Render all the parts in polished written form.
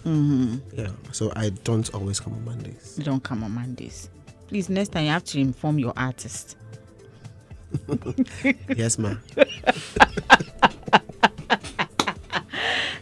Yeah, so I don't always come on Mondays. You don't come on Mondays. Please, next time you have to inform your artist. Yes, ma.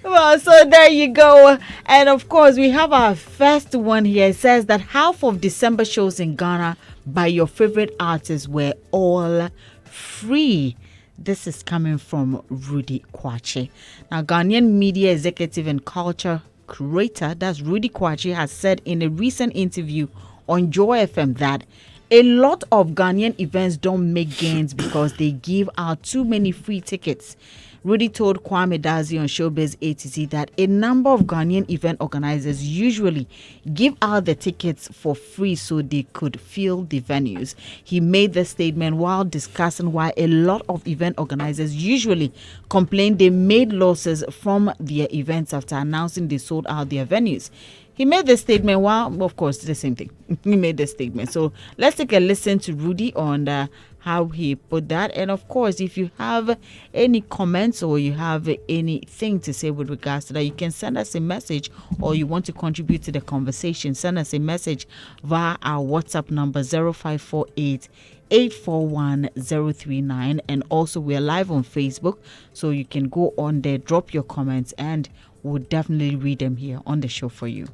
Well, so there you go. And of course, we have our first one here. It says that half of December shows in Ghana by your favorite artists were all free. This is coming from Ruddy Kwakye. Now, Ghanaian media executive and culture curator, that's Ruddy Kwakye, has said in a recent interview on Joy FM that a lot of Ghanaian events don't make gains because they give out too many free tickets. Ruddy told Kwame Dazi on Showbiz ATC that a number of Ghanaian event organizers usually give out the tickets for free so they could fill the venues. He made the statement while discussing why a lot of event organizers usually complain they made losses from their events after announcing they sold out their venues. He made the statement while, of course, the same thing. He made the statement. So let's take a listen to Ruddy on how he put that. And of course, if you have any comments or you have anything to say with regards to that, you can send us a message, or you want to contribute to the conversation, send us a message via our WhatsApp number 0548 841-039. And also we're live on Facebook, so you can go on there, drop your comments, and we'll definitely read them here on the show for you.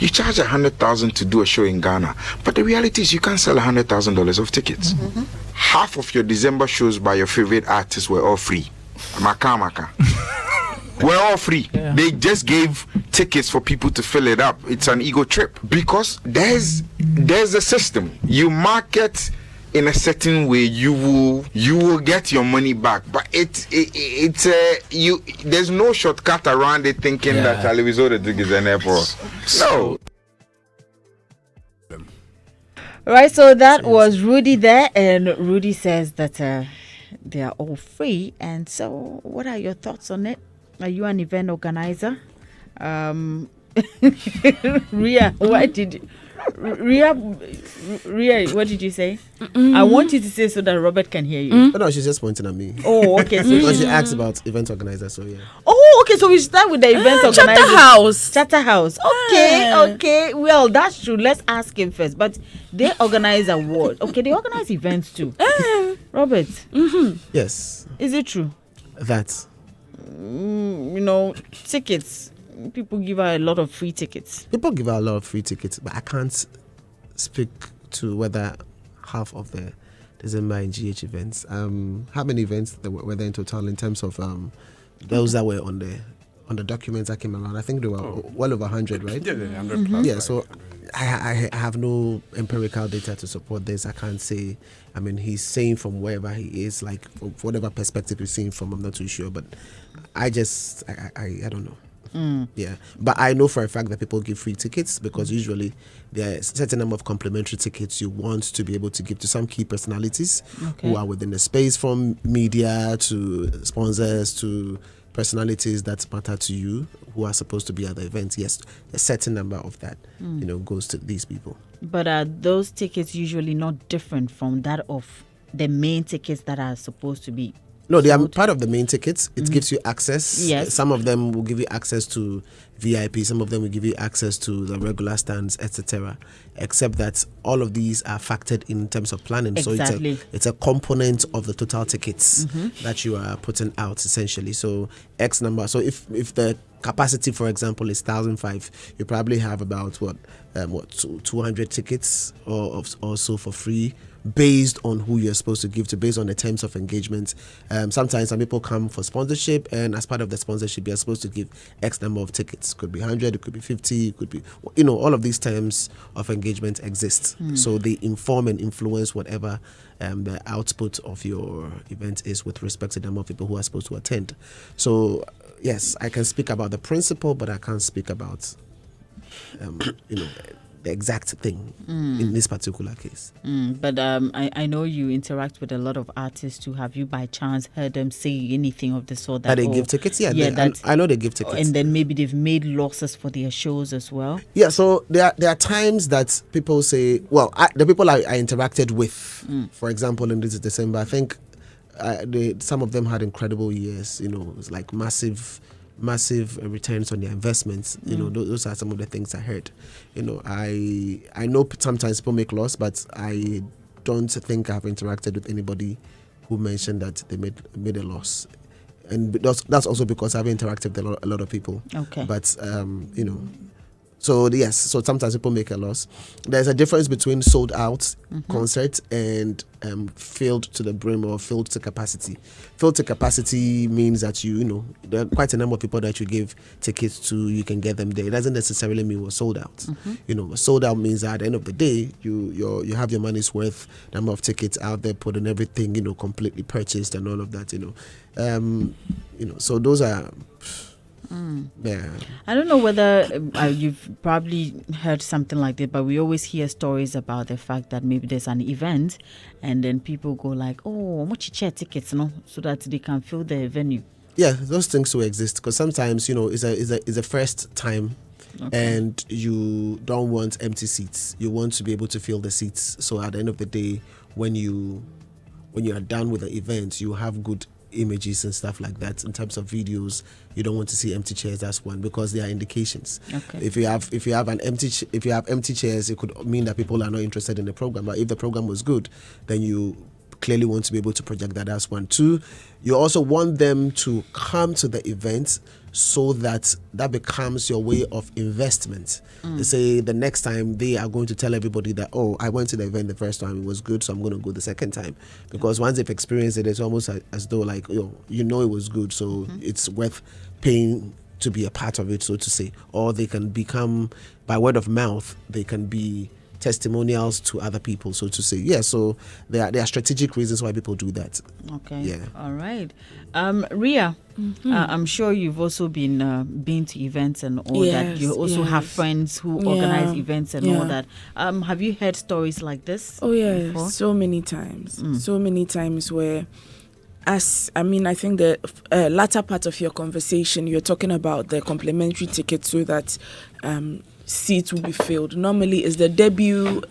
You charge $100,000 to do a show in Ghana, but the reality is you can't sell $100,000 of tickets. Half of your December shows by your favorite artists were all free. Maka. We're all free. Yeah. They just gave tickets for people to fill it up. It's an ego trip because there's a system. You market in a certain way, you will get your money back, but there's no shortcut around it thinking that television is an airport. No. Right, so that was Ruddy there, and Ruddy says that they are all free. And so, what are your thoughts on it? Are you an event organizer? Ria, Ria, what did you say? I want you to say so that Robert can hear you. Oh, no, she's just pointing at me. Oh, okay. So she asked about event organizer, so yeah. Oh, okay. So we start with the event organizer. Charterhouse. Okay. Well, that's true. Let's ask him first. But they organize awards. Okay, they organize events too. Robert. Yes. Is it true? That. Tickets. People give out a lot of free tickets. People give out a lot of free tickets, but I can't speak to whether half of the December and GH events. How many events were there in total in terms of those that were on the documents that came around? I think there were well over 100, right? Yeah, 100 plus. Yeah, so I have no empirical data to support this. I can't say. I mean, he's saying from wherever he is, like from whatever perspective he's seeing from, I'm not too sure, but I don't know. Yeah, but I know for a fact that people give free tickets because usually there are a certain number of complimentary tickets you want to be able to give to some key personalities who are within the space, from media to sponsors to personalities that matter to you who are supposed to be at the event. Yes, a certain number of that goes to these people. But are those tickets usually not different from that of the main tickets that are supposed to be? No, they are part of the main tickets. It gives you access. Yes. Some of them will give you access to VIP. Some of them will give you access to the regular stands, etc. Except that all of these are factored in terms of planning. Exactly. So it's a component of the total tickets that you are putting out, essentially. So X number. So if the capacity, for example, is 1,005, you probably have about 200 tickets or so for free, based on who you're supposed to give to, based on the terms of engagement. Sometimes some people come for sponsorship, and as part of the sponsorship, you're supposed to give X number of tickets. Could be 100, it could be 50, it could be, all of these terms of engagement exist. So they inform and influence whatever the output of your event is with respect to the number of people who are supposed to attend. So, yes, I can speak about the principle, but I can't speak about, the exact thing in this particular case. But I know you interact with a lot of artists too. Have you by chance heard them say anything of the sort that they give tickets? Yeah, I know they give tickets. And then maybe they've made losses for their shows as well? Yeah, so there are times that people say, well, the people I interacted with, for example, in this December, I think some of them had incredible years. It was like massive massive returns on their investments. You know, those are some of the things I heard. You know, I know sometimes people make loss, but I don't think I've interacted with anybody who mentioned that they made a loss. And that's also because I've interacted with a lot of people. Okay. But, you know, so yes, so sometimes people make a loss. There's a difference between sold out concerts and filled to the brim or filled to capacity. Filled to capacity means that you know, there are quite a number of people that you give tickets to, you can get them there. It doesn't necessarily mean we're sold out. You know, sold out means that at the end of the day, you have your money's worth, number of tickets out there, put in everything, you know, completely purchased and all of that, you know. You know, so those are. Yeah. I don't know whether you've probably heard something like that, but we always hear stories about the fact that maybe there's an event and then people go like, oh, much chair tickets, no, so that they can fill the venue. Yeah, those things will exist because sometimes, you know, it's a first time. Okay. And you don't want empty seats. You want to be able to fill the seats. So at the end of the day, when you are done with the event, you have good images and stuff like that. In terms of videos, you don't want to see empty chairs. That's one, because there are indications. Okay. If you have empty chairs, it could mean that people are not interested in the program. But if the program was good, then you clearly want to be able to project that. That's one. Two, you also want them to come to the event so that becomes your way of investment. They say the next time they are going to tell everybody that, oh, I went to the event the first time, it was good, so I'm going to go the second time. Because once they've experienced it, it's almost as though like, you know it was good, so it's worth paying to be a part of it, so to say. Or they can become, by word of mouth, they can be testimonials to other people, so to say. Yeah, so there are strategic reasons why people do that. Okay. Yeah. All right. Ria, I'm sure you've also been to events and all that. You also have friends who organize events and all that. Have you heard stories like this? Oh yeah, before? so many times. So many times where, I think the latter part of your conversation, you're talking about the complimentary tickets so that seats will be filled. Normally it's the debut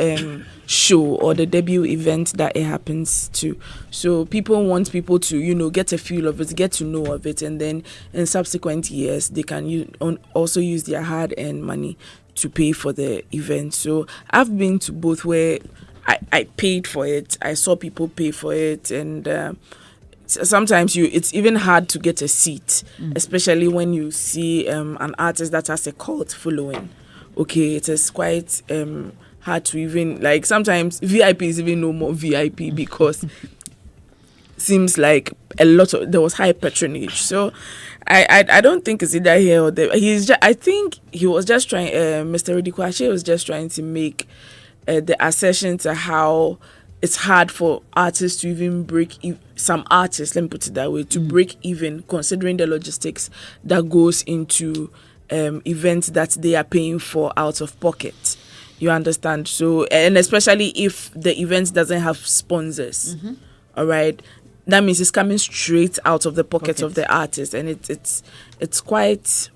show or the debut event that it happens to. So people want people to, get a feel of it, get to know of it, and then in subsequent years they can also use their hard-earned money to pay for the event. So I've been to both where I paid for it. I saw people pay for it, and sometimes it's even hard to get a seat, especially when you see an artist that has a cult following. Okay, it is quite hard to even, like, sometimes VIP is even no more VIP because seems like there was high patronage. So I don't think it's either here or there. I think he was just trying, Mr. Ruddy Kwakye was just trying to make the assertion to how it's hard for artists to even some artists, let me put it that way, to break even, considering the logistics that goes into events that they are paying for out of pocket. You understand? So, and especially if the event doesn't have sponsors, all right, that means it's coming straight out of the pocket of the artist, and it's quite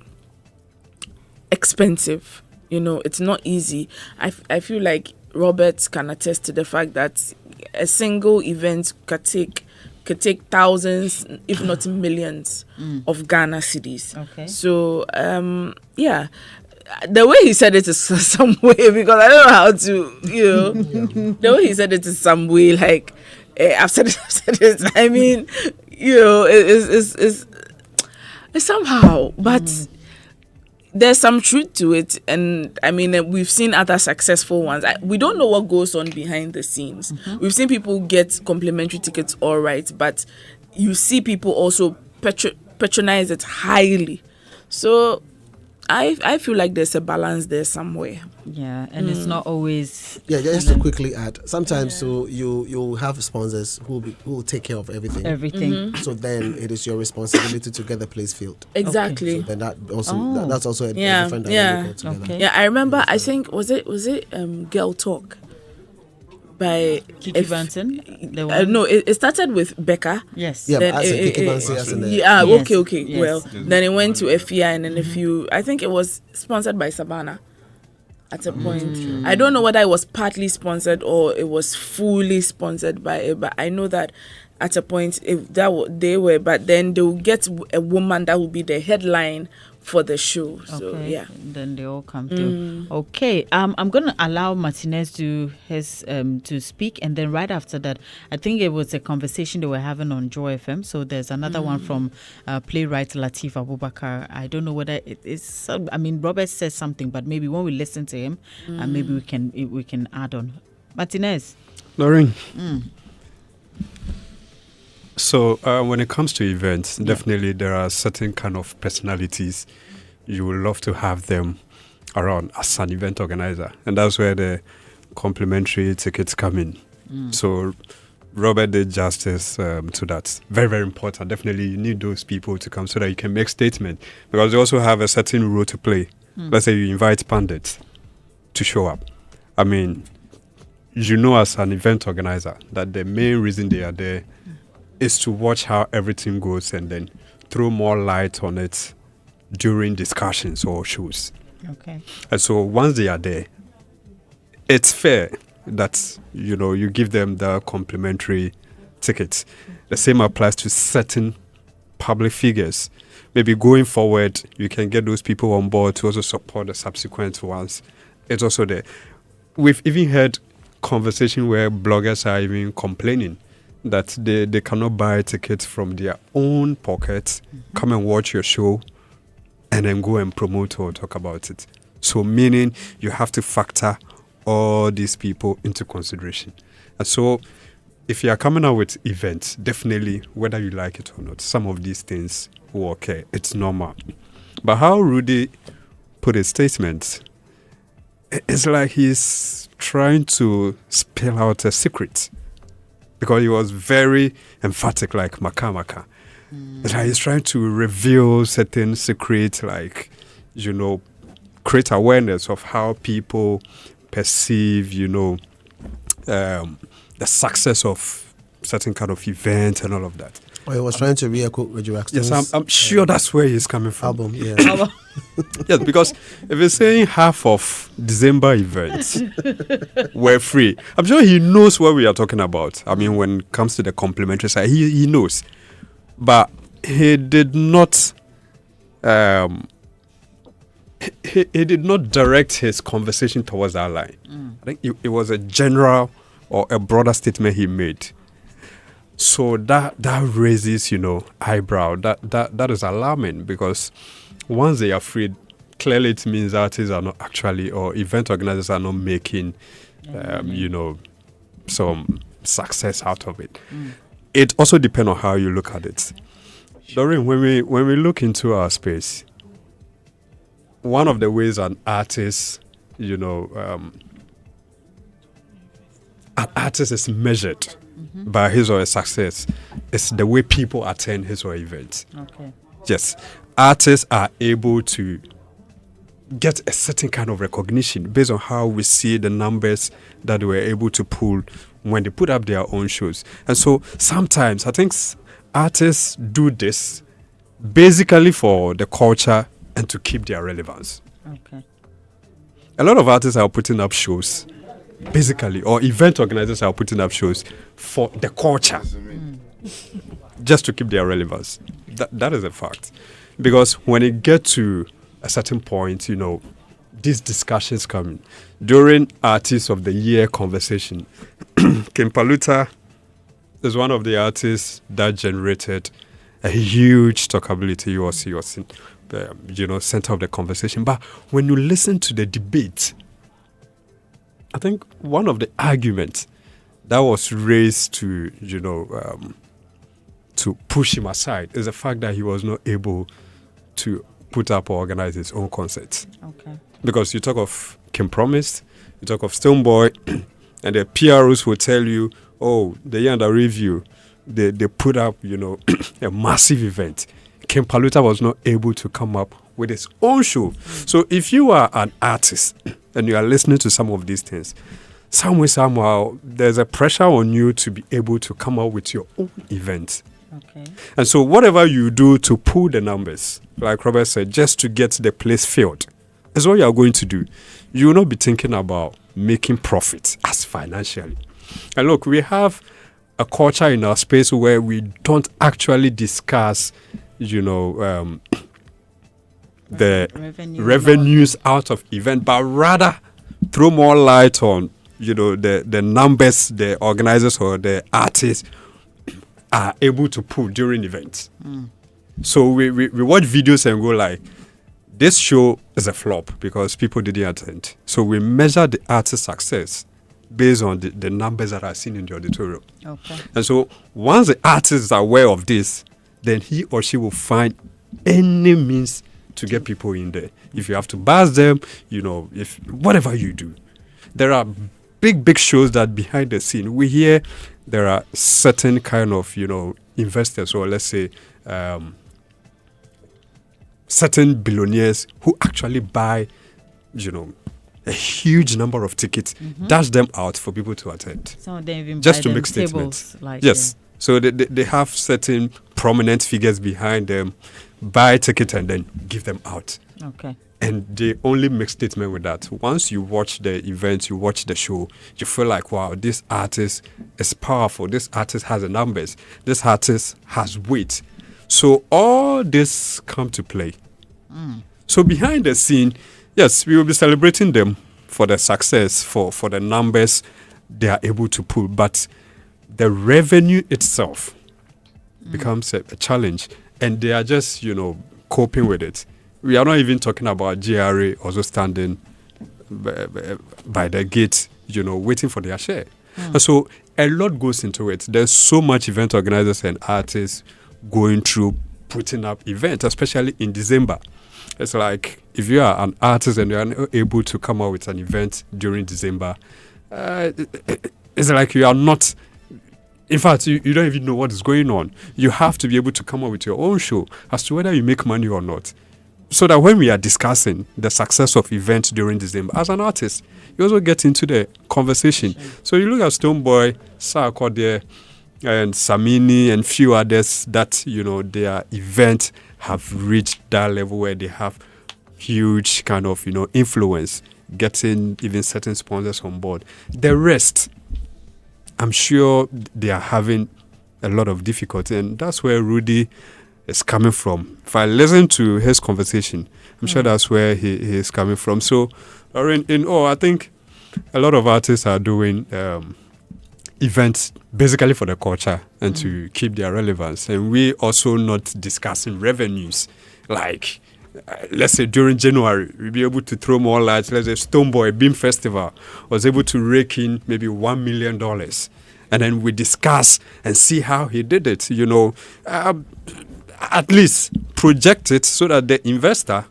expensive. It's not easy. I feel like Robert can attest to the fact that a single event could take thousands, if not millions, of Ghana cedis. Okay. So, the way he said it is some way, because I don't know how to, the way he said it is some way, like, I've said it, I mean, it's somehow, but there's some truth to it, and I mean, we've seen other successful ones. We don't know what goes on behind the scenes. We've seen people get complimentary tickets, all right, but you see people also patronize it highly. So I feel like there's a balance there somewhere. Yeah, and it's not always. Yeah, just to quickly add, sometimes so you have sponsors who will take care of everything. Everything. So then it is your responsibility to get the place filled. Exactly. Okay. So then that's also a different dynamic altogether. Okay. Yeah, I remember. I think was it Gov't by Kiki Banton? No, it started with Becca. Yes. Yeah, then but Kiki Banton as in the. Yeah. Yes. Okay. Yes. Well, then it went to Efia, and then a few. I think it was sponsored by Savannah. at a point. I don't know whether it was partly sponsored or it was fully sponsored by it, but I know that at a point, if they were, but then they will get a woman that will be the headline for the show. So yeah, then they all come through. Okay, I'm gonna allow Martinez to speak, and then right after that, I think it was a conversation they were having on Joy FM. So there's another one from playwright Latif Abubakar. I don't know whether it is. I mean, Robert says something, but maybe when we listen to him, maybe we can add on. Martinez, Lauren. So when it comes to events, definitely there are certain kind of personalities you would love to have them around as an event organizer. And that's where the complimentary tickets come in. So Robert did justice to that. Very, very important. Definitely you need those people to come so that you can make statement. Because they also have a certain role to play. Let's say you invite pundits to show up. I mean, you know as an event organizer that the main reason they are there is to watch how everything goes and then throw more light on it during discussions or shows. Okay. And so once they are there, it's fair that, you give them the complimentary tickets. The same applies to certain public figures. Maybe going forward, you can get those people on board to also support the subsequent ones. It's also there. We've even heard conversation where bloggers are even complaining that they cannot buy tickets from their own pockets, come and watch your show, and then go and promote or talk about it. So meaning you have to factor all these people into consideration. And so if you are coming out with events, definitely, whether you like it or not, some of these things will occur. It's normal. But how Rudy put his statement, it's like he's trying to spill out a secret. Because he was very emphatic, like Maka. Like he's trying to reveal certain secrets, like, create awareness of how people perceive, the success of certain kind of event and all of that. He was trying to re-echo Reggie Waxton's. Yes, I'm sure that's where he's coming from. Album, yeah. Yes, because if he's saying half of December events were free, I'm sure he knows what we are talking about. I mean, when it comes to the complimentary side, he knows. But he did not he did not direct his conversation towards that line. I think it was a general or a broader statement he made. So that raises, eyebrow. That is alarming, because once they are freed, clearly it means artists are not actually, or event organizers are not making, some success out of it. It also depends on how you look at it. Doreen, when we look into our space, one of the ways an artist, an artist is measured by his or her success is the way people attend his or her events. Okay. Yes. Artists are able to get a certain kind of recognition based on how we see the numbers that they were able to pull when they put up their own shows. And so sometimes I think artists do this basically for the culture and to keep their relevance. Okay. A lot of artists are putting up shows basically, or event organizers are putting up shows for the culture, just to keep their relevance. That is a fact. Because when it gets to a certain point, these discussions come in. During Artist of the Year conversation, Kim Paluta is one of the artists that generated a huge talkability. He was in, center of the conversation. But when you listen to the debate, I think one of the arguments that was raised to push him aside is the fact that he was not able to put up or organize his own concerts. Okay. Because you talk of Kim Promised, you talk of Stonebwoy, and the PROs will tell you, oh, the year under review, they put up, a massive event. Kim Paluta was not able to come up with his own show. So if you are an artist and you are listening to some of these things, somehow, there's a pressure on you to be able to come up with your own event. Okay. And so whatever you do to pull the numbers, like Robert said, just to get the place filled, is what you are going to do. You will not be thinking about making profit as financially. And look, we have a culture in our space where we don't actually discuss, the revenues out of event, but rather throw more light on, the numbers the organizers or the artists are able to pull during events. So we watch videos and go like, this show is a flop because people didn't attend. So we measure the artist's success based on the numbers that are seen in the auditorium. Okay. And so once the artist is aware of this, then he or she will find any means to get people in there. If you have to buzz them, if whatever you do. There are big shows that behind the scene, we hear there are certain kind of, investors, or let's say certain billionaires who actually buy, a huge number of tickets, dash them out for people to attend. Some of them even just buy to make tables, statements. Yes. So they have certain prominent figures behind them, buy ticket and then give them out. Okay. And they only make statement with that. Once you watch the event, you watch the show, you feel like, wow, this artist is powerful. This artist has the numbers. This artist has weight. So all this come to play. So behind the scene, yes, we will be celebrating them for the success, for the numbers they are able to pull. But the revenue itself becomes a challenge. And they are just, coping with it. We are not even talking about GRA also standing by the gate, waiting for their share. And so a lot goes into it. There's so much event organizers and artists going through putting up events, especially in December. It's like if you are an artist and you are not able to come out with an event during December, it's like you are not. In fact, you don't even know what is going on. You have to be able to come up with your own show as to whether you make money or not. So that when we are discussing the success of events during December, as an artist, you also get into the conversation. So you look at Stonebwoy, Sarkodie, and Samini, and few others that, their events have reached that level where they have huge kind of, influence, getting even certain sponsors on board. The rest, I'm sure they are having a lot of difficulty, and that's where Ruddy is coming from. If I listen to his conversation, I'm sure that's where he is coming from. So, in all, I think a lot of artists are doing events basically for the culture and to keep their relevance. And we also not discussing revenues. Like, let's say during January, we'll be able to throw more lights. Let's say Stonebwoy Beam Festival was able to rake in maybe $1 million. And then we discuss and see how he did it, at least project it so that the investor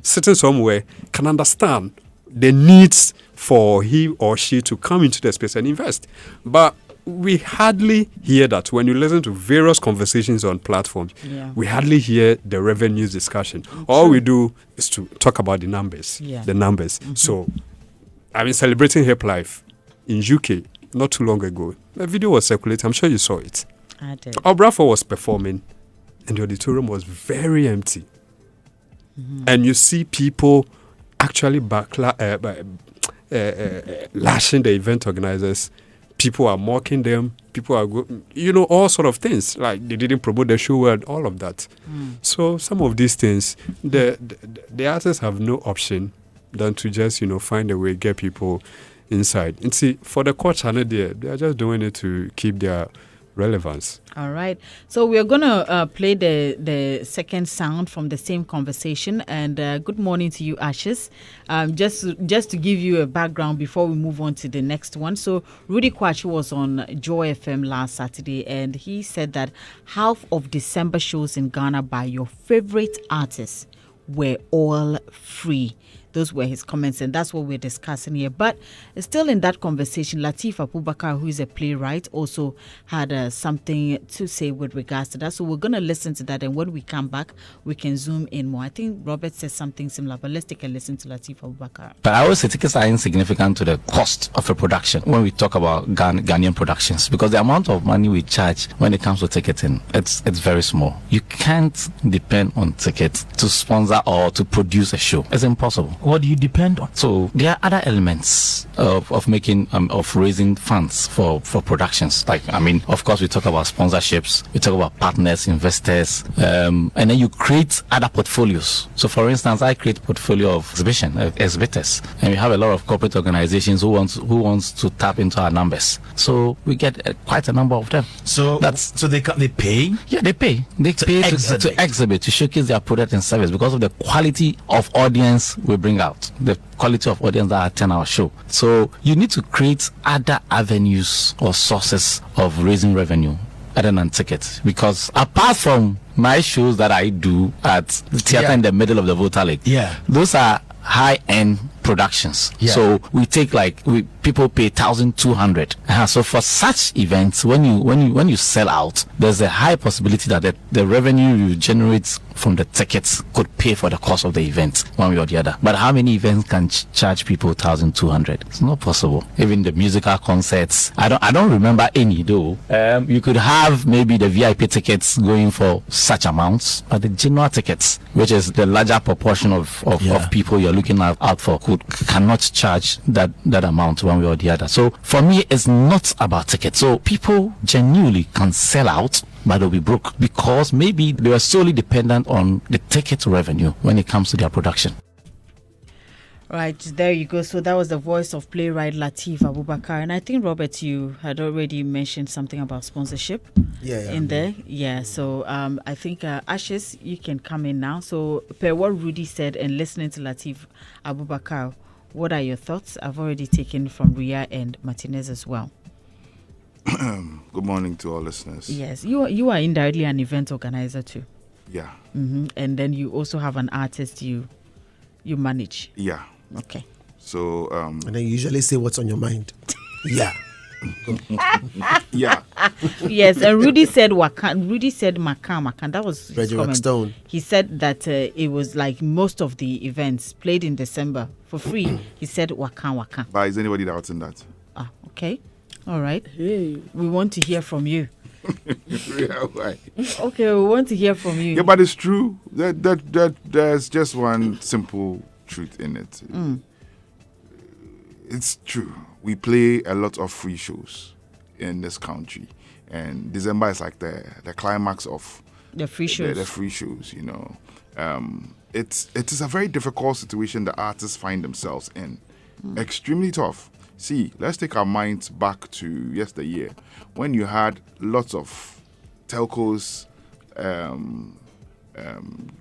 sitting somewhere can understand the needs for he or she to come into the space and invest. But we hardly hear that. When you listen to various conversations on platforms, we hardly hear the revenues discussion. All we do is to talk about the numbers. So, celebrating Hip Life in UK not too long ago. A video was circulating. I'm sure you saw it. I did. Obrafour was performing, and the auditorium was very empty. And you see people actually lashing the event organizers. People are mocking them. People are, all sort of things. Like they didn't promote the show and all of that. So some of these things, the artists have no option than to just, find a way, get people inside. And see, for the culture, they are just doing it to keep their relevance. All right. So we're going to play the second sound from the same conversation. And good morning to you, Ashes. Just to give you a background before we move on to the next one. So Ruddy Kwakye was on Joy FM last Saturday, and he said that half of December shows in Ghana by your favorite artists were all free. Those were his comments, and that's what we're discussing here. But still in that conversation, Lateef Abubakar, who is a playwright, also had something to say with regards to that. So we're going to listen to that, and when we come back, we can zoom in more. I think Robert said something similar, but let's take a listen to Lateef Abubakar. But I always say tickets are insignificant to the cost of a production when we talk about Ghanaian productions, because the amount of money we charge when it comes to ticketing, it's very small. You can't depend on tickets to sponsor or to produce a show. It's impossible. what do you depend on? So there are other elements of making of raising funds for productions. Like, I mean, of course, we talk about sponsorships, we talk about partners, investors, and then you create other portfolios. So, for instance, I create a portfolio of exhibitors, and we have a lot of corporate organizations who wants to tap into our numbers. So we get quite a number of them. So they pay. Yeah, they pay. They pay to exhibit, to showcase their product and service because of the quality of audience we bring out, the quality of audience that attend our show. So you need to create other avenues or sources of raising revenue other than tickets, because apart from my shows that I do at the theater in the middle of the Volta Lake, those are high-end productions. So we take people pay 1,200. So for such events, when you sell out, there's a high possibility that the revenue you generate from the tickets could pay for the cost of the event one way or the other. But how many events can charge people 1,200? It's not possible. Even the musical concerts, I don't remember any though. You could have maybe the VIP tickets going for such amounts, but the general tickets, which is the larger proportion of people you're looking out for, cannot charge that amount one way or the other. So for me, it's not about tickets. So people genuinely can sell out, but they'll be broke because maybe they were solely dependent on the ticket revenue when it comes to their production. Right, there you go. So that was the voice of playwright Lateef Abubakar. And I think, Robert, you had already mentioned something about sponsorship in there. Yeah, so I think, Ashes, you can come in now. So per what Rudy said and listening to Lateef Abubakar, what are your thoughts? I've already taken from Ria and Martinez as well. Good morning to all listeners. Yes, you are indirectly an event organizer too. Yeah. Mm-hmm. And then you also have an artist you manage. Yeah. Okay. So and then you usually say what's on your mind. Yeah. Yeah. Yes, and Rudy said Wakan. Rudy said Makan. That was his Reggie comment. Rockstone. He said that it was like most of the events played in December for free. He said Wakan. But is anybody doubting that? Ah, okay. All right. Hey. We want to hear from you. Yeah, why? Okay, we want to hear from you. Yeah, but it's true. That there's just one simple truth in it. It's true. We play a lot of free shows in this country, and December is like the climax of the free shows. The free shows, you know. It is a very difficult situation the artists find themselves in. Extremely tough. See, let's take our minds back to yesteryear when you had lots of telcos,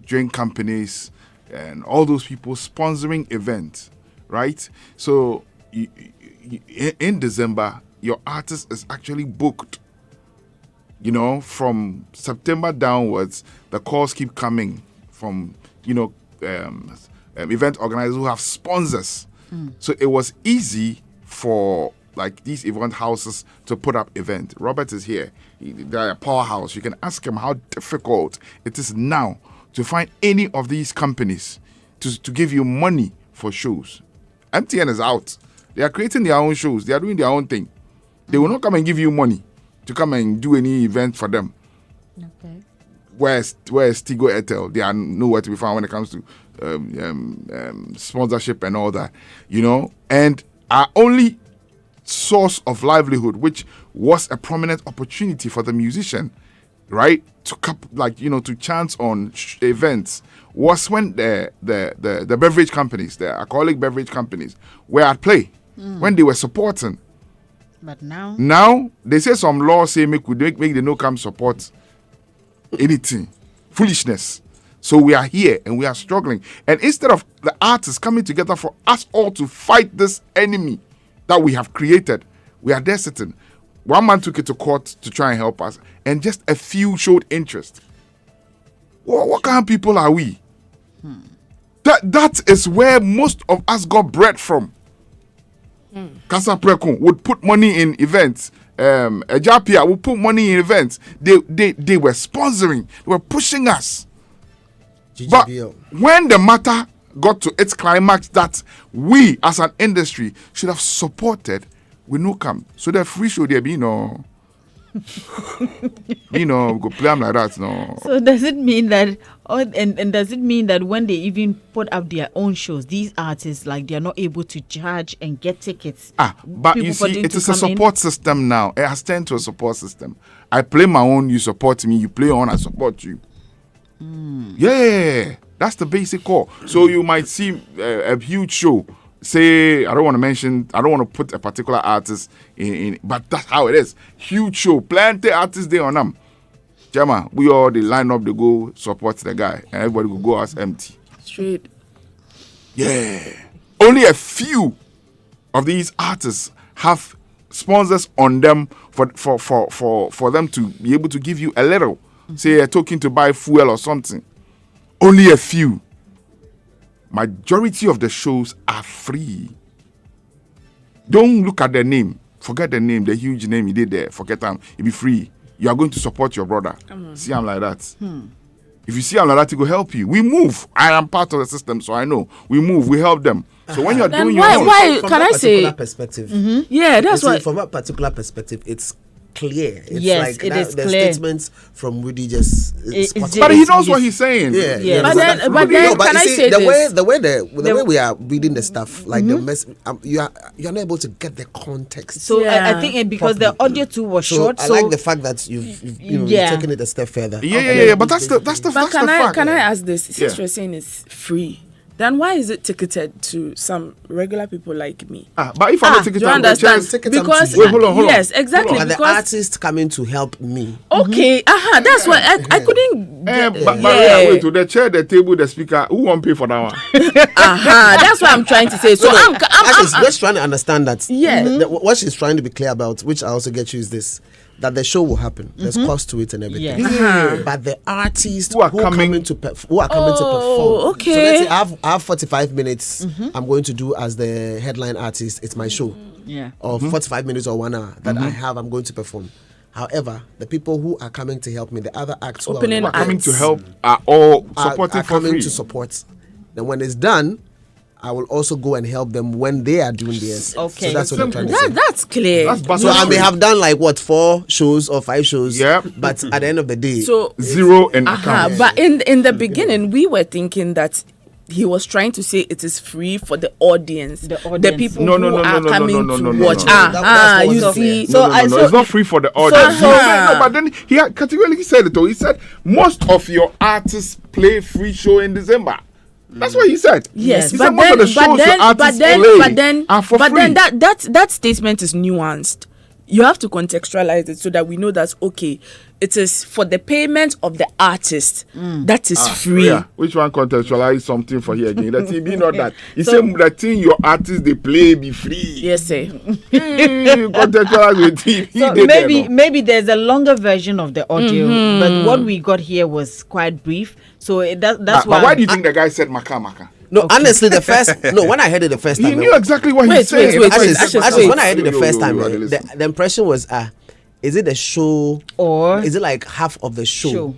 drink companies, and all those people sponsoring events, right? So in December, your artist is actually booked. You know, from September downwards, the calls keep coming from, event organizers who have sponsors. So it was easy for like these event houses to put up event. Robert is here. They're a powerhouse. You can ask him how difficult it is now to find any of these companies to give you money for shows. MTN is out. They are creating their own shows. They are doing their own thing. They will not come and give you money to come and do any event for them. Okay. Where's Tigo Airtel? They are nowhere to be found when it comes to sponsorship and all that, and our only source of livelihood, which was a prominent opportunity for the musician, right, to chance on events, was when the beverage companies, the alcoholic beverage companies, were at play, when they were supporting. But now they say some law say make they no come support anything. Foolishness. So we are here and we are struggling. And instead of the artists coming together for us all to fight this enemy that we have created, we are there sitting. One man took it to court to try and help us, and just a few showed interest. What kind of people are we? That is where most of us got bread from. Kasa Prekun would put money in events. Ejapia would put money in events. They were sponsoring. They were pushing us. But when the matter got to its climax that we as an industry should have supported, we no come. So the free show there be no. You know, we go play them like that. No. So does it mean that, and does it mean that when they even put up their own shows, these artists, like, they're not able to charge and get tickets? But People you for see, them it to is a come in? support system now. It has turned to a support system. I play my own, you support me. You play your own, I support you. Yeah, that's the basic core. So you might see a huge show. Say, I don't want to put a particular artist in, but that's how it is. Huge show, plenty artists there on them. Jama, we all they line up, they go support the guy, and everybody will go as empty. Straight. Yeah. Only a few of these artists have sponsors on them for them to be able to give you a little. Say a token to buy fuel or something. Only a few. Majority of the shows are free. Don't look at the name. Forget the name, the huge name you did there. Forget them. It'll be free. You are going to support your brother. See, I'm like that. If you see I'm like that, it will help you. We move. I am part of the system, so I know. We move. We help them. So when you're Then doing why- your own, why- From can that I say- particular perspective? Yeah, that's You see, what. from a particular perspective, it's clear. It's Yes, like it that, is the clear. statements from Rudy just It's spot just- but he on. knows what he's saying. Yeah, Yeah. But then- so but that- then but can you I see, say the this? way we are reading the stuff, like the mess, you're not able to get the context. So I Yeah. think because the audio too was So short, I so like the fact that you've Yeah. taken it a step further. Yeah. But that's the But fact. can I ask this? Since Yeah. you're saying it's free, then why is it ticketed to some regular people like me? But if I'm not taking Do you time, understand? Ticket them Because to you. Wait, hold on. yes, exactly. And the Because artist coming to help me. okay, that's why I couldn't. but yeah. wait, to the chair, the table, the speaker, who won't pay for that one? That's what I'm trying to say. So I'm Actually, just trying to understand that. Yeah. What she's trying to be clear about, which I also get you, is this: that the show will happen. There's cost to it and everything. Yeah. But the artists Who are coming to perform. okay. So let's say I have 45 minutes. I'm going to do as the headline artist. It's my show. yeah. Or 45 minutes or 1 hour that I'm going to perform. However, the people who are coming to help me, the other acts who Opening are Coming acts. to help are all are supporting for coming free. to support. Then when it's done, I will also go and help them when they are doing theirs. Okay. So that's what I'm trying to say. That's clear. That's So I may basic. have done like 4 shows or 5 shows. Yeah. But at the end of the day, So Zero and account. but in the beginning, we were thinking that he was trying to say it is free for the audience, The audience. people No, who are coming no, to no, watch. no. That's You what see, I'm So No, it's not free for the audience. No, but then he had categorically said it. Though. He said most of your artists play free show in December. That's what he said. yes, he but said most of the shows your artists play are for free. that statement is nuanced. You have to contextualize it so that we know that okay, it is for the payment of the artist that is free. Yeah. Which one contextualize something for here again? That be not that. He said that thing your artists they play be free. Yes, sir. You contextualize with him. He So did that, no. maybe there's a longer version of the audio, but what we got here was quite brief. So that's But why. why do you think the guy said maka? no, honestly, when I heard it the first He time, knew exactly what he Wait, said. wait, actually, when I heard it the Yo, first yo, time, yo, the listen. impression was, is it the show Or is it like half of the show? Show.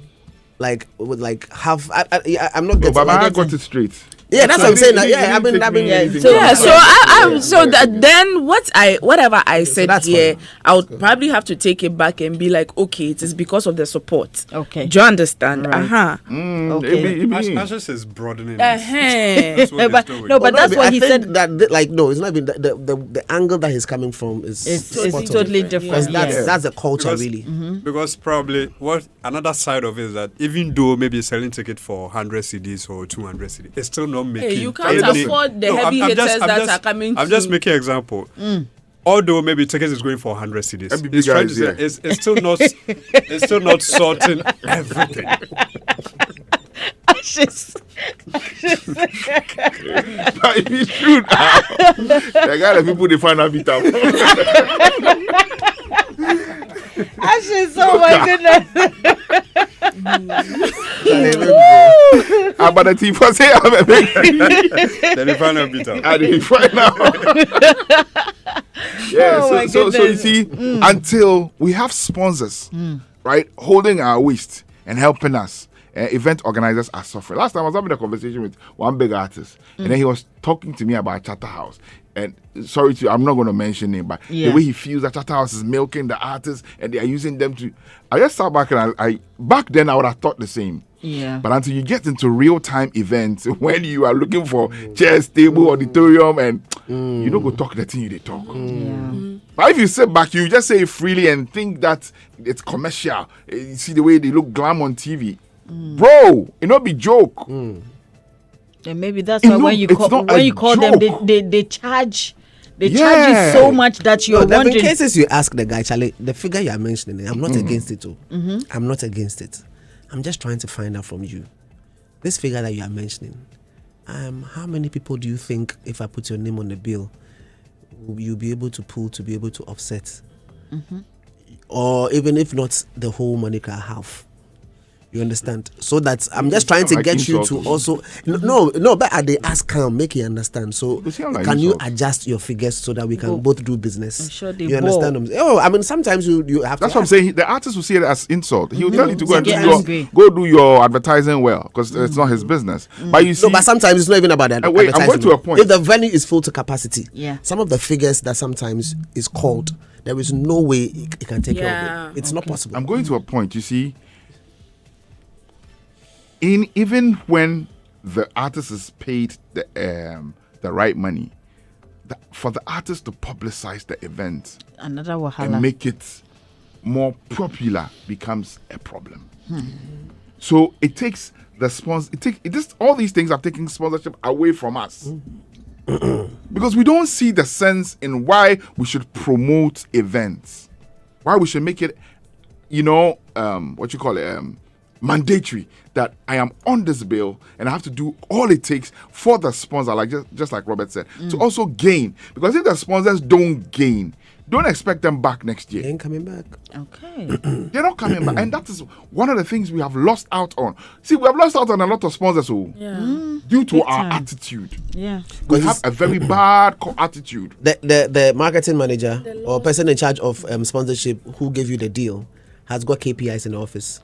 Like with like half. I'm not No, getting. but I like, got it straight. yeah, that's what I'm saying. Yeah, I've been. So- Yeah, so I so that then whatever I said that's here, fine. I would probably have to take it back and be like, okay, it is because of the support. Okay. Do you understand? Right. Okay. Ashes is broadening. it. Uh-huh. That's what But he's doing. no, but that's what he said. That like no, it's not even the angle that he's coming from is It's spot on. totally different. Because that's Yeah. the culture Because- really. Because probably what another side of it is that even though maybe selling ticket for 100 CDs or 200 CDs, it's still not making. you can't any- afford the heavy hitters that are coming I'm just to- making an example. Although maybe tickets is going for 100 CDs, Every it's big trying guy to is say it's still not it's still not sorting everything. Ashes. But if it's true now, the guy that people they find out beat out. Ashes. Oh my goodness. But the team for say I'm a big. Then you find out beat out. I didn't find out. Yeah, Oh my so you goodness. see, until we have sponsors, right, holding our waist and helping us event organizers are suffering. Last time I was having a conversation with one big artist, and then he was talking to me about Charterhouse. And I'm not going to mention him, but the way he feels that Charterhouse is milking the artists and they are using them to. I just sat back and I back then I would have thought the same. Yeah. But until you get into real-time events, when you are looking for chairs, table, auditorium, and you don't go talk the thing they talk. But if you sit back, you just say it freely and think that it's commercial. You see the way they look glam on TV. Bro, it not be joke. And maybe that's why when you call them, they charge. They charge you so much that you're wondering. In cases you ask the guy, Charlie, the figure you are mentioning, I'm not against it too. I'm not against it. I'm just trying to find out from you. This figure that you are mentioning, how many people do you think, if I put your name on the bill, you'll be able to pull to be able to offset? Or even if not the whole money, half. You understand? So that I'm just trying to get you to also no, but at the ask make you understand. So can you adjust your figures so that we can both do business? I'm sure they you understand? Oh, I mean sometimes you have. That's to what I'm saying. The artist will see it as insult. He will tell you to go do your advertising well because it's not his business. But you see, but sometimes it's not even about that. Wait, I'm going to a point. If the venue is full to capacity, yeah, some of the figures that sometimes is called, there is no way it can take care of it. It's not possible. I'm going to a point. You see. Even when the artist is paid the right money, for the artist to publicize the event another wahala and make it more popular becomes a problem. So it takes the sponsor. All these things are taking sponsorship away from us because we don't see the sense in why we should promote events, why we should make it, mandatory that I am on this bill and I have to do all it takes for the sponsor, like just like Robert said, to also gain. Because if the sponsors don't gain, don't expect them back next year. They ain't coming back. Okay. They're not coming back. And that is one of the things we have lost out on. See, we have lost out on a lot of sponsors due to our attitude. Yeah. We have a very bad attitude. The marketing manager or person in charge of sponsorship who gave you the deal has got KPIs in the office.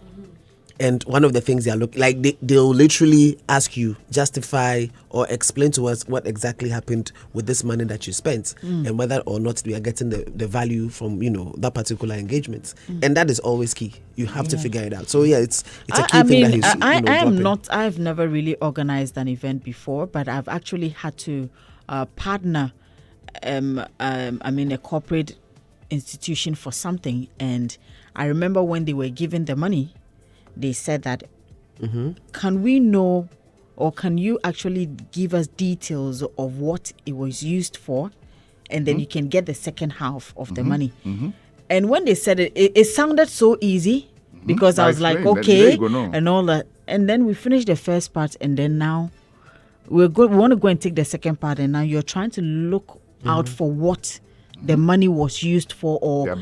And one of the things they'll literally ask you, justify or explain to us what exactly happened with this money that you spent and whether or not we are getting the value from, that particular engagement. And that is always key. You have to figure it out. So yeah, it's a key thing that is, I've never really organized an event before, but I've actually had to partner a corporate institution for something. And I remember when they were giving the money, they said that, can we know, or can you actually give us details of what it was used for, and then you can get the second half of the money. And when they said it sounded so easy because I was like, okay, and all that. And then we finished the first part, and then now we want to go and take the second part, and now you're trying to look out for what the money was used for, or the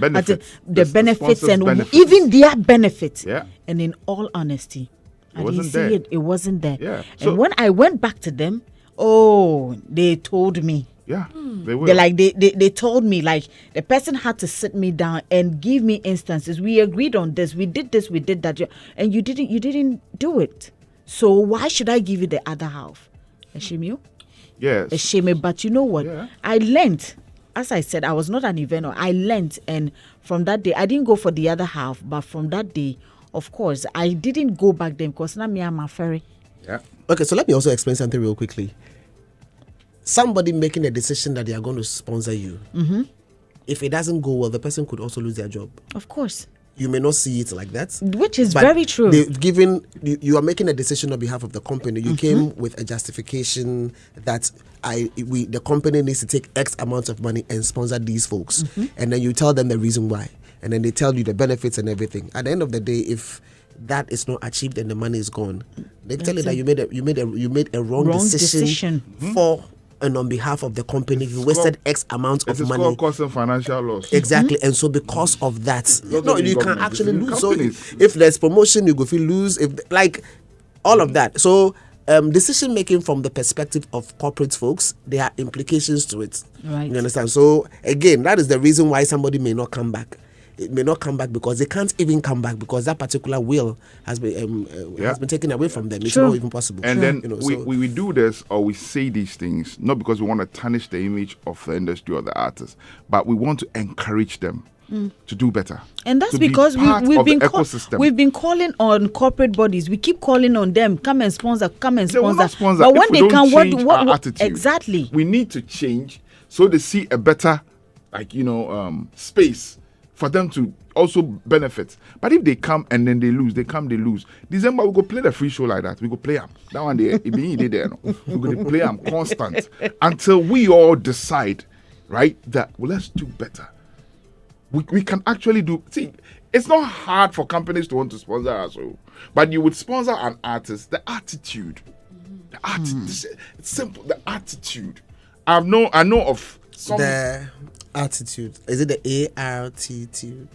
benefits and benefits. even their benefits. Yeah. And in all honesty, I didn't see there. it. It wasn't there. Yeah. And when I went back to them, they told me. Yeah, they will. They told me, like, the person had to sit me down and give me instances. We agreed on this. We did this. We did that. And you didn't do it. So why should I give you the other half? A shame. Yes. A shame. But you know what? Yeah. I learned. As I said, I was not an event. I learned, and from that day, I didn't go for the other half. But from that day, of course, I didn't go back then because now I'm a ferry. Yeah. Okay, so let me also explain something real quickly. Somebody making a decision that they are going to sponsor you. If it doesn't go well, the person could also lose their job. Of course. You may not see it like that, which is but very true. You are making a decision on behalf of the company. You came with a justification that the company needs to take X amount of money and sponsor these folks, and then you tell them the reason why, and then they tell you the benefits and everything. At the end of the day, if that is not achieved and the money is gone, they tell you that you made a wrong decision for and on behalf of the company. You wasted X amount of money. It's causing financial loss. Exactly. And so because of that, you can actually lose. So if there's promotion, you go feel lose. If all of that. So decision making from the perspective of corporate folks, there are implications to it. Right. You understand? So again, that is the reason why somebody may not come back. it may not come back because they can't even come back because that particular will has been taken away from them. It's not even possible. And then we do this or we say these things not because we want to tarnish the image of the industry or the artists, but we want to encourage them to do better. And that's because we've been calling on corporate bodies. We keep calling on them, come and sponsor. They will not sponsor. But when they come, what attitude? Exactly? We need to change so they see a better, space for them to also benefit. But if they come and then they lose, December we go play the free show like that. We go play them. That one day, we go play them constant until we all decide, right, that let's do better. We can actually do. See, it's not hard for companies to want to sponsor us, but you would sponsor an artist. The attitude, it's simple. The attitude. I know of some. The attitude. Is it the ARTitude?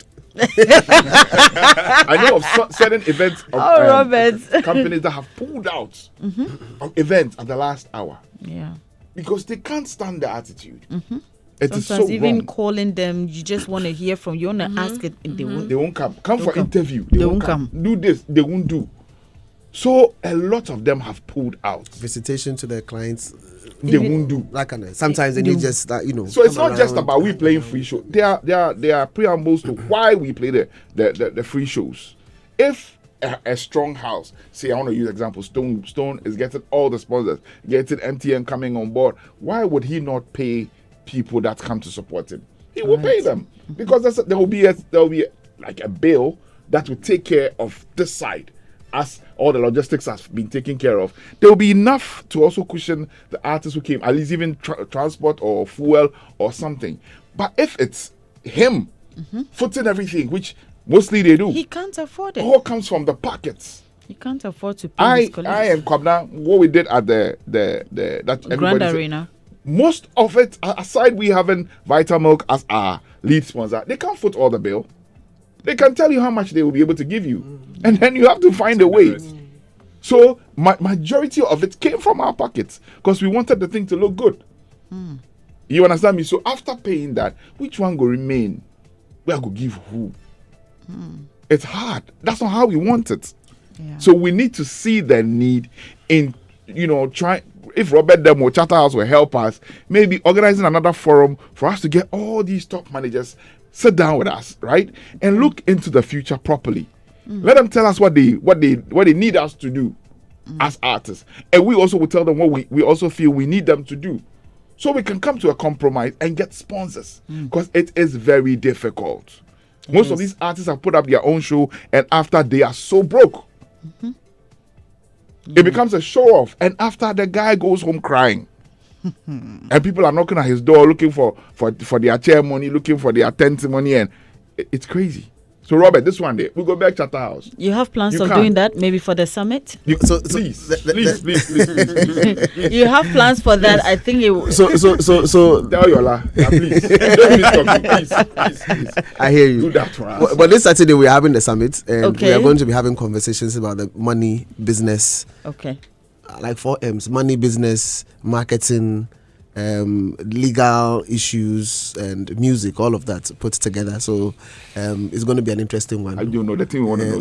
I know of certain events of companies that have pulled out of events at the last hour. Yeah. Because they can't stand the attitude. It sometimes is so even wrong. Calling them, you just want to hear from you, want to ask it, they won't come. Come for interview. They won't come. Do this, they won't do. So a lot of them have pulled out. Visitation to their clients, they won't do. Sometimes they need just So it's not just about we playing free show. There are preambles to why we play the free shows. If a strong house, say I want to use example, Stone is getting all the sponsors, getting MTN coming on board. Why would he not pay people that come to support him? He will pay them because there will be like a bill that will take care of this side. As all the logistics has been taken care of, there will be enough to also cushion the artists who came, at least even transport or fuel or something. But if it's him footing everything, which mostly they do, he can't afford it. All comes from the pockets. He can't afford to pay his colleagues. I and Kwabna, what we did at the Grand Arena. Most of it, aside we having Vital Milk as our lead sponsor, they can't foot all the bill. They can tell you how much they will be able to give you. And then you have to find a way. So majority of it came from our pockets because we wanted the thing to look good. You understand me? So after paying that, which one will remain? We are going to give who? It's hard. That's not how we want it. Yeah. So we need to see the need in, try. If Robert Dem or Charterhouse will help us, maybe organizing another forum for us to get all these top managers sit down with us, right, and look into the future properly. Let them tell us what they need us to do as artists, and we also will tell them what we also feel we need them to do, so we can come to a compromise and get sponsors, because it is very difficult. Most of these artists have put up their own show, and after they are so broke. It becomes a show off, and after the guy goes home crying, and people are knocking at his door looking for their chair money, looking for their tent money, and it's crazy. So Robert, this one day we go back to Charterhouse. You have plans of doing that maybe for the summit? Please. You have plans for that? I think you. So tell Yola, please. Please. I hear you. Do that for us. But this Saturday we're having the summit, and we are going to be having conversations about the money, business. Okay. Like 4 M's: money, business, marketing, legal issues, and music. All of that put together. So it's going to be an interesting one. I don't know the thing we want to know.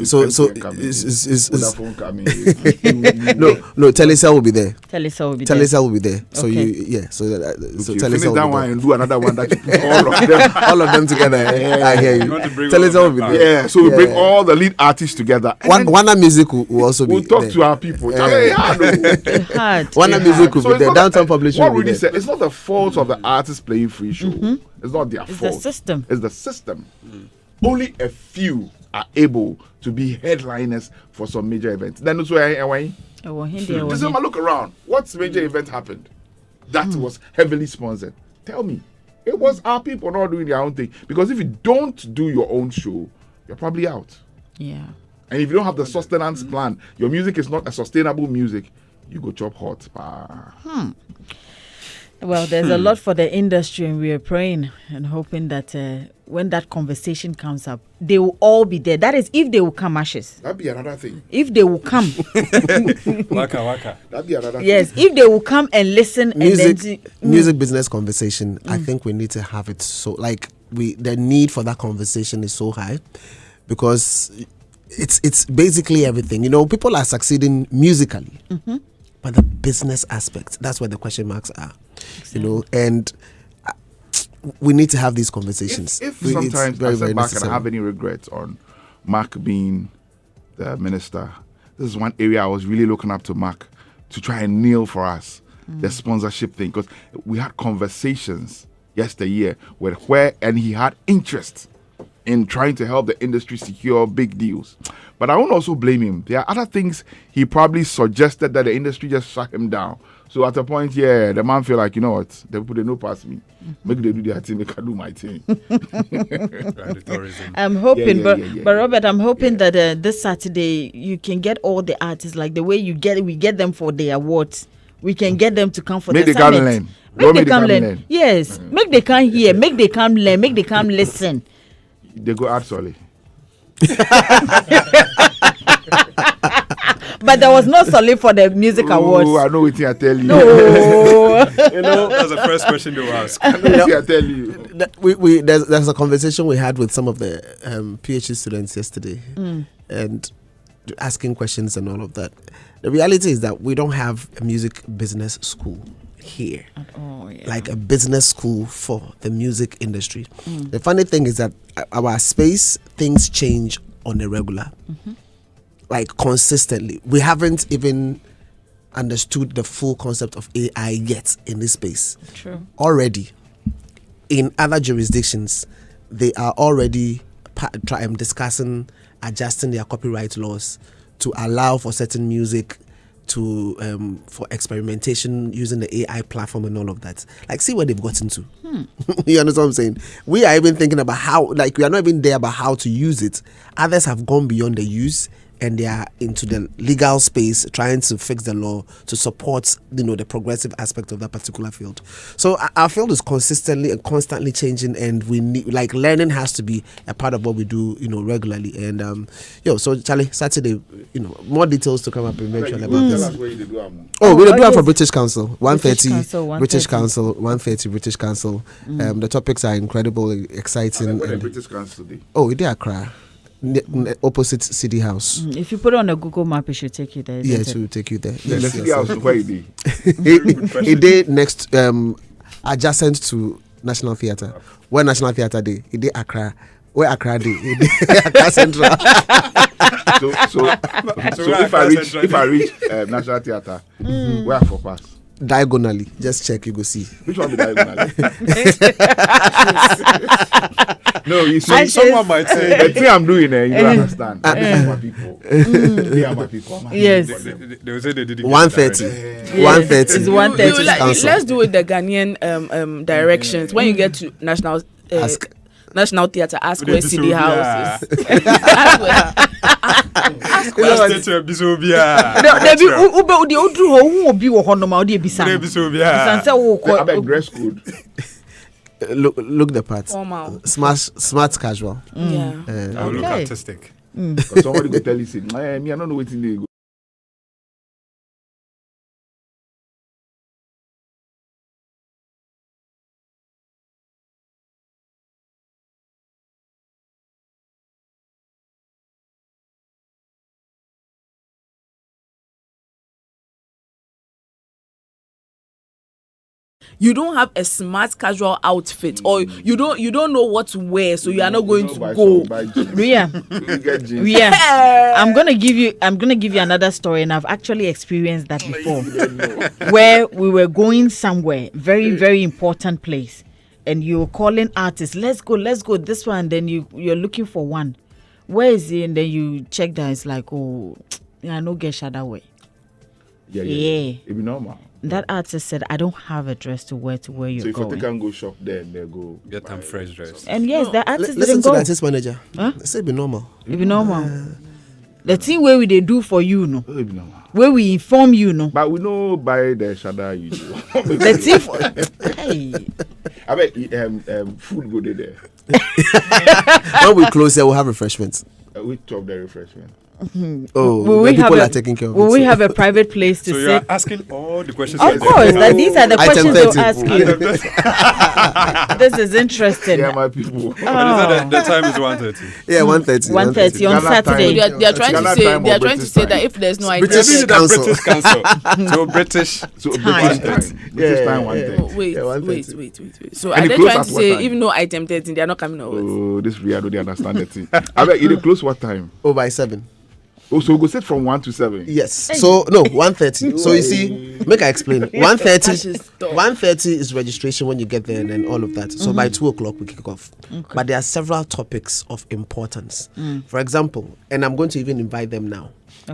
No. Telecel will be there. Telecel will be there. So okay. So Telecel finish that one and do another one that you put all of them together. I hear you. Telecel will be there. Yeah. So we bring all the lead artists together. Wana Music will also be. We'll talk to our people. Wana Music will be there. Downtown Publishing. What Rudy said, it's not the fault of the artists playing free show. It's not their fault. It's the system. Only a few are able to be headliners for some major events. Then also, December, look around. What major event happened that was heavily sponsored? Tell me. It was our people not doing their own thing. Because if you don't do your own show, you're probably out. Yeah. And if you don't have the sustenance plan, your music is not a sustainable music, you go chop hot. Well, there's a lot for the industry, and we are praying and hoping that when that conversation comes up, they will all be there. That is, if they will come, Ashes. That'd be another thing. If they will come. Waka. That'd be another thing. Yes, if they will come and listen. Music business conversation, I think we need to have it so, like, the need for that conversation is so high, because it's basically everything. You know, people are succeeding musically, but the business aspect, that's where the question marks are. You know, and we need to have these conversations. If sometimes I step back and I have any regrets on Mark being the minister, this is one area I was really looking up to Mark to try and nail for us the sponsorship thing, because we had conversations yesteryear and he had interest in trying to help the industry secure big deals. But I won't also blame him. There are other things he probably suggested that the industry just shut him down. So at a point, the man feel like, you know what, the people, they know past me. Make they do their thing, make I do my thing. I'm hoping, but Robert, I'm hoping that this Saturday you can get all the artists, like the way we get them for the awards. We can get them to come for the summit. Make they come learn. Yes, make they come here, make they come learn, make they come listen. They go out solely. But there was no solid for the music awards. I know what I tell you. No. You know, that's the first question they ask. I know what I tell you. There's a conversation we had with some of the PhD students yesterday, and asking questions and all of that. The reality is that we don't have a music business school here, like a business school for the music industry. The funny thing is that our space, things change on a regular, like consistently. We haven't even understood the full concept of AI yet in this space. True. Already, in other jurisdictions, they are already discussing adjusting their copyright laws to allow for certain music to for experimentation using the AI platform and all of that. Like, see where they've gotten to. You understand what I'm saying? We are even thinking about how, like, we are not even there about how to use it. Others have gone beyond the use, and they are into the legal space trying to fix the law to support, you know, the progressive aspect of that particular field. So our field is consistently and constantly changing, and we need, like, learning has to be a part of what we do, you know, regularly. And so Charlie, Saturday, you know, more details to come up eventually about this. We do it for British Council, 1:30 British Council, 1:30 British Council. The topics are incredible, exciting. British Council today. Oh, we did Accra. Opposite City House. If you put it on a Google map, it should take you there. Yeah, it will take you there. The City House is where it is. It did next, adjacent to National Theatre. Where National Theatre did, it did Accra. Where Accra did, it did Accra Central. So if I reach National Theatre, where for pass? Diagonally, just check, you go see. Which one be diagonally? No, you see, someone might say the thing I'm doing there, you don't understand. These are my people. They are my people. Yes. They will say they did it. 1:30. 1:30. It's 1:30. Let's do it the Ghanaian directions. When you get to National Theatre, ask where City House is. Dress code. Look the part. Formal. Smart casual. Yeah. I will look artistic. Because somebody go tell you, say, me, I don't know what they go. You don't have a smart casual outfit, or you don't know what to wear, so you are not going to go. Ria, I'm gonna give you another story, and I've actually experienced that before. Where we were going somewhere, very, very important place, and you're calling artists, let's go, this one. Then you're looking for one. Where is he? And then you check that it's like, oh, I no get shut away. Yeah. It be normal. That artist said, I don't have a dress to wear you're so if going. they can go shop there and they go get them fresh dress. And yes, the artist Listen didn't to go. the artist manager. Huh? They say it be normal. It be normal. The thing where we they do for you, no. it be normal. Where we inform you, no. But we know by the shada you do. The thief. Hey. I bet food go there. When we close here, we'll have refreshments. We chop the refreshment. Oh, Will the we have people a- are taking care of Will it. we have a private place to So you sit? are asking all the questions. Of right there. course, like these are the Item questions they'll 30. ask you. This is interesting. Yeah, my people. But is that the time is 1:30. Yeah, 1:30. 1:30 on Ghana time. Saturday. They are trying to Ghana say time or they are trying to British say time? that if there's no British idea. Maybe the Council. British Council. So British. So Time. British time. British time 1:30. Oh, wait, Yeah, wait. 1:30. So And are it they close trying at to what say time? even though item 13 they are not coming out? Oh, this real, I don't understand the thing. I bet it close what time? Oh, by 7. Oh, so we go sit from 1 to 7. Yes. So no, 1:30. So you see, make I explain. 1:30. 1:30 is registration when you get there, and then all of that. So by 2:00 we kick off. But there are several topics of importance. For example, and I'm going to even invite them now.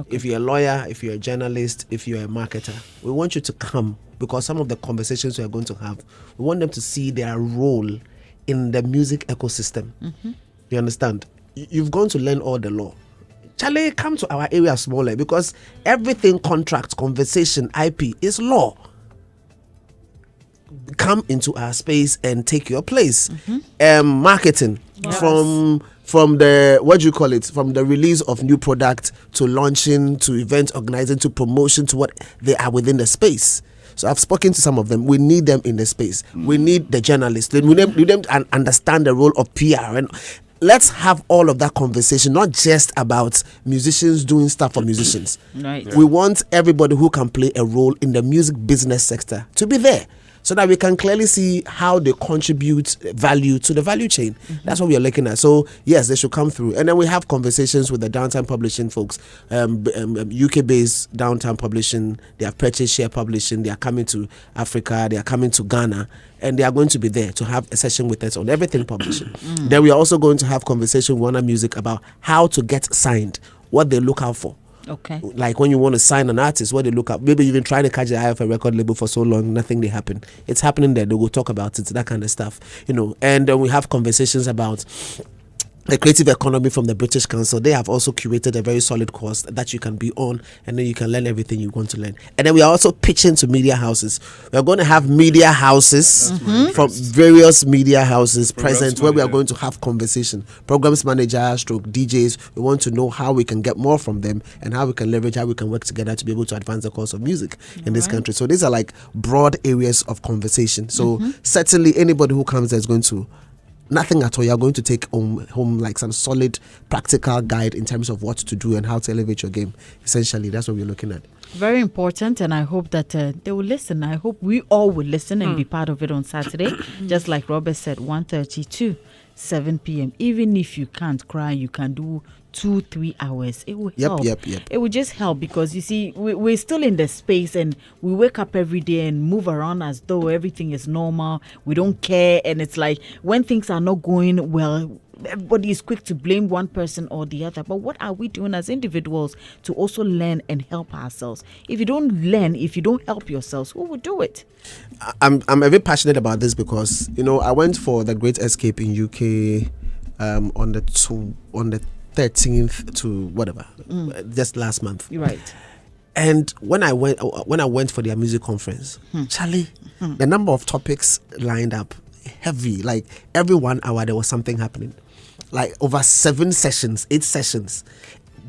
If you're a lawyer, if you're a journalist, if you're a marketer, we want you to come, because some of the conversations we are going to have, we want them to see their role in the music ecosystem. You understand? You've gone to learn all the law. Charlie, come to our area smaller, because everything, contract, conversation, IP is law. Come into our space and take your place. Marketing, from the, what do you call it, from the release of new product to launching to event organizing to promotion to what they are within the space. So I've spoken to some of them. We need them in the space. We need the journalists. We need them to understand the role of PR, and let's have all of that conversation, not just about musicians doing stuff for musicians. Right. We want everybody who can play a role in the music business sector to be there, so that we can clearly see how they contribute value to the value chain. That's what we are looking at. So yes, they should come through. And then we have conversations with the Downtown Publishing folks, UK-based Downtown Publishing. They have purchased Share Publishing. They are coming to Africa. They are coming to Ghana. And they are going to be there to have a session with us on everything publishing. Then we are also going to have conversation with Warner Music about how to get signed, what they look out for. Okay. Like when you want to sign an artist, what they look at. Maybe you've been trying to catch the eye of a record label for so long, nothing they happen. It's happening there. They will talk about it, that kind of stuff, And then we have conversations about the creative economy from the British Council. They have also curated a very solid course that you can be on, and then you can learn everything you want to learn. And then we are also pitching to media houses. We're going to have media houses from various media houses present, where we are going to have conversation. Programs manager, stroke DJs. We want to know how we can get more from them, and how we can leverage, how we can work together to be able to advance the cause of music in this country. So these are like broad areas of conversation. So certainly anybody who comes there is going to, nothing at all, you're going to take home like some solid practical guide in terms of what to do and how to elevate your game. Essentially, that's what we're looking at. Very important, and I hope that they will listen. I hope we all will listen and be part of it on Saturday. Just like Robert said, 1:30 to 7 p.m. Even if you can't cry, you can do 2-3 hours. It will help. Yep. It will just help, because you see, we're still in the space, and we wake up every day and move around as though everything is normal. We don't care, and it's like when things are not going well, everybody is quick to blame one person or the other. But what are we doing as individuals to also learn and help ourselves? If you don't learn, if you don't help yourselves, who will do it? I'm a bit passionate about this because I went for the Great Escape in UK on the 13th to whatever, just last month. Right. And when I went for their music conference, Charlie, the number of topics lined up heavy. Like every 1 hour there was something happening. Like over 8 sessions,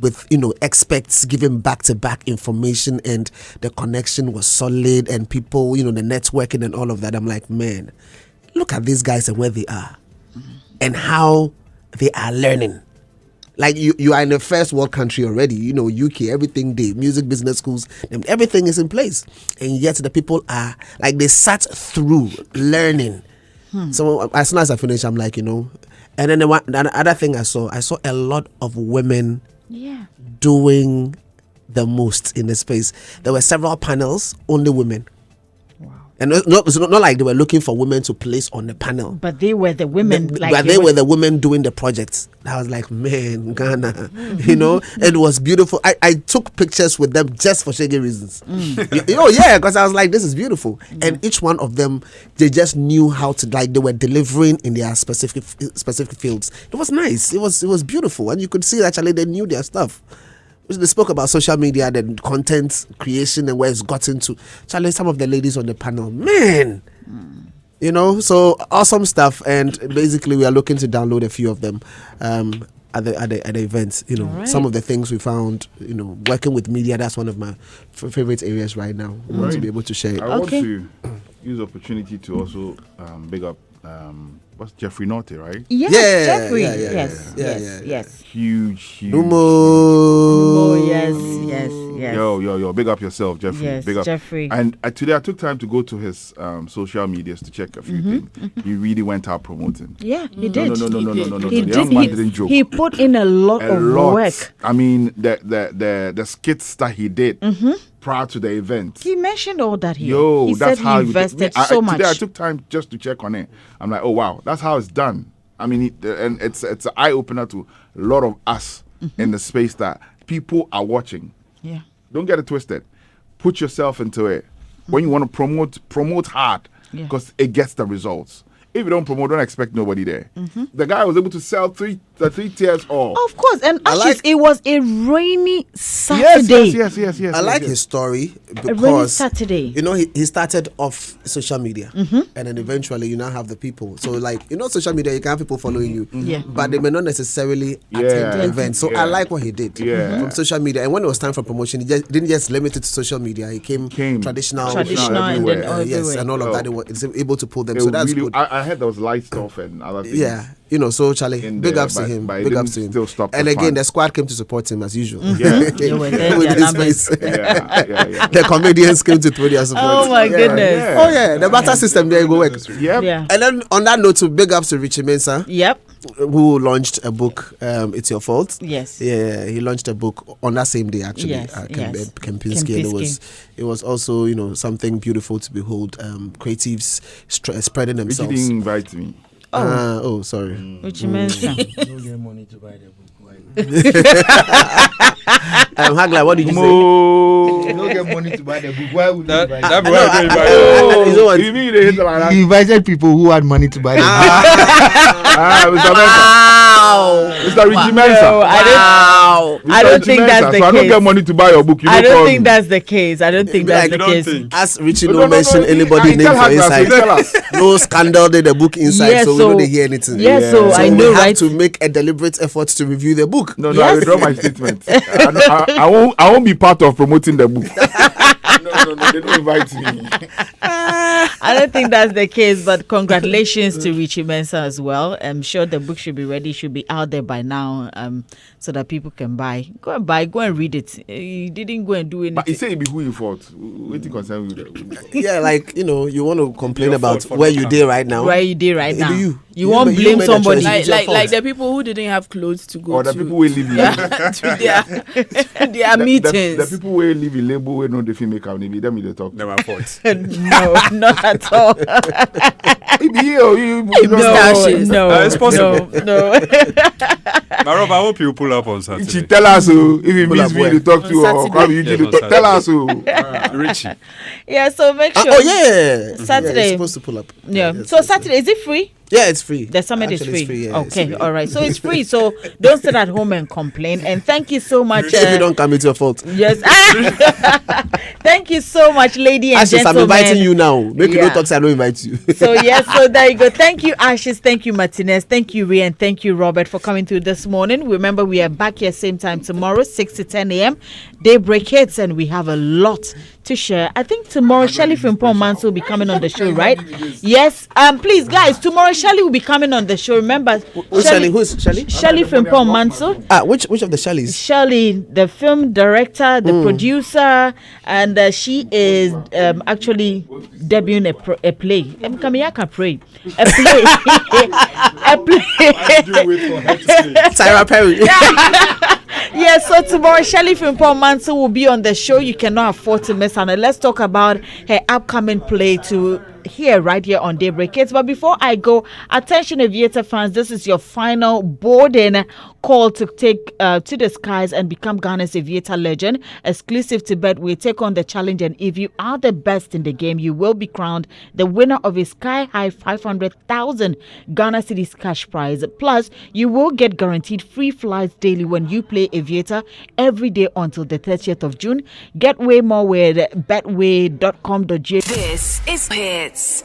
with experts giving back-to-back information, and the connection was solid, and people, the networking and all of that. I'm like, man, look at these guys and where they are, and how they are learning. Like you are in a first world country already, UK, everything, the music business schools, everything is in place, and yet the people are like, they sat through learning. So as soon as I finished, I'm like, and then the other thing I saw a lot of women doing the most in the space. There were several panels, only women. And it's not like they were looking for women to place on the panel. But they were the women. But they were the women doing the projects. I was like, man, Ghana, it was beautiful. I took pictures with them just for shaggy reasons. Because I was like, this is beautiful. And each one of them, they just knew how to, like, they were delivering in their specific fields. It was nice. It was beautiful. And you could see that actually they knew their stuff. They spoke about social media, then content creation, and where it's gotten to. Charlie, some of the ladies on the panel, man, so awesome stuff. And basically, we are looking to download a few of them. at the events. You know, some of the things we found. You know, working with media, that's one of my favorite areas right now. We want to be able to share it. I want to use the opportunity to also big up what's Jeffrey Norte, right? Yes, Yeah, Jeffrey. yeah, yeah, Yes. Huge. Oh, yes. Yo, big up yourself, Jeffrey. Yes, big up. Jeffrey. And today I took time to go to his social medias to check a few things. He really went out promoting. Yeah, he did. No. He The young man didn't did. joke. He put in a lot of work. I mean, the skits that he did prior to the event. He mentioned all that here. He That's said how he invested I, so much. Today I took time just to check on it. I'm like, oh wow, that's how it's done. I mean, and it's an eye opener to a lot of us in the space that people are watching. Yeah. Don't get it twisted. Put yourself into it. When you want to promote hard because it gets the results. If you don't promote, don't expect nobody there. The guy was able to sell three tiers all. Of course, and Ashes, it was a rainy Saturday. Yes. I like his story A rainy because Saturday. you know he started off social media and then eventually you now have the people. So like social media, you can have people following you, but they may not necessarily attend the event. So I like what he did from social media. And when it was time for promotion, he didn't just limit it to social media. He came traditional and then yes, and all of that. He was able to pull them. So that's really, good. I heard there was light stuff and other things. Yeah. So Charlie, big ups to him. Big ups to him. And again, the squad came to support him as usual. Yeah. They were there, With their his numbers. face. Yeah. The comedians came to throw their support. Oh my goodness. Oh yeah, the barter system there go work. Yep. Yeah. And then on that note, to big ups to Richie Mensah, Yep. who launched a book. It's Your Fault. Yes. Yeah, he launched a book on that same day actually. Yes, Kempinski. And it was also something beautiful to behold. Creatives spreading Richie themselves. didn't invite me. Sorry. Which means Don't get money to buy the book. Hagler, what did you say? You don't get money to buy the book. Why would you buy That You know what? You mean they hit like that? He invited people who had money to buy the book. Mr. Mensah. Mr. Richie Mensah. No, I don't think that's the so I don't case. get money to buy your book. I don't think that's the case. I don't think that's the Like, case. As Richie No, no mention anybody name tell for Hagler, inside. so tell us. No scandal did the book inside, Yeah, so we so- don't hear anything. Yeah, so I we know, have right? to make a deliberate effort to review the book. No, I Yes. withdraw my statement. I won't be part of promoting the book. No, they don't invite me. I don't think that's the case, but congratulations to Richie Mensah as well. I'm sure the book should be ready, should be out there by now, so that people can buy. Go and read it. You didn't go and do anything. But he said it be who you fought. What you concern with that? Yeah, like you want to complain Your about fault for where not you coming. did right now. Where you did right Do now. you? You You won't made- you blame made a somebody. choice. Like, It's your like, fault. like the people who didn't have clothes to go Or the to, people who live in to their meetings. The people who live in label where no the film make up, maybe them they talk. Never fault. No, not at all. It be you No, Ashes. no, It's possible. no. Marob, I hope you pull up on She Saturday. tell us if you Pull miss up me where? to talk to On or Saturday. come usually Yes, on talk. Tell us Richie. Yeah, so make sure. Oh yeah, Saturday. Yeah, it's supposed to pull up. Yeah. it's So supposed to. Saturday, is it free? Yeah, it's free. The summit Actually, is free. yeah, it's Okay, free. all right. So it's free. So don't sit at home and complain. And thank you so much. If you don't come, it's your fault. Yes. Thank you so much, lady and Ashes, I'm gentlemen. inviting you now. Make you Yeah. no talk, so I don't invite you. So yes, so there you go. Thank you, Ashes. Thank you, Martinez. Thank you, Ray, and thank you, Robert, for coming through this morning. Remember, we are back here same time tomorrow, 6 to 10 a.m. Daybreak hits, and we have a lot to share. I think tomorrow Shelly Frimpong Manso will be coming on the show, right? Yes. Please, guys, tomorrow Shelly will be coming on the show. Remember, Who's Shelly? Who's Shelly? Shelly Frimpong Manso. Which of the Shellys? Shirley, the film director, the producer, and she is actually debuting a play. Kamiyaka pray. A play. A play. Tyra Perry. Yeah, so tomorrow Shelly Frimpong Manso will be on the show. You cannot afford to miss on it. Let's talk about her upcoming play right here on Daybreak Kids. But before I go, attention Aviator fans, this is your final boarding call to take to the skies and become Ghana's Aviator legend. Exclusive to Bet, we take on the challenge, and if you are the best in the game, you will be crowned the winner of a sky-high 500,000 Ghana Cedis cash prize. Plus, you will get guaranteed free flights daily when you play Aviator every day until the 30th of June. Get way more with betway.com.j. This is Hits.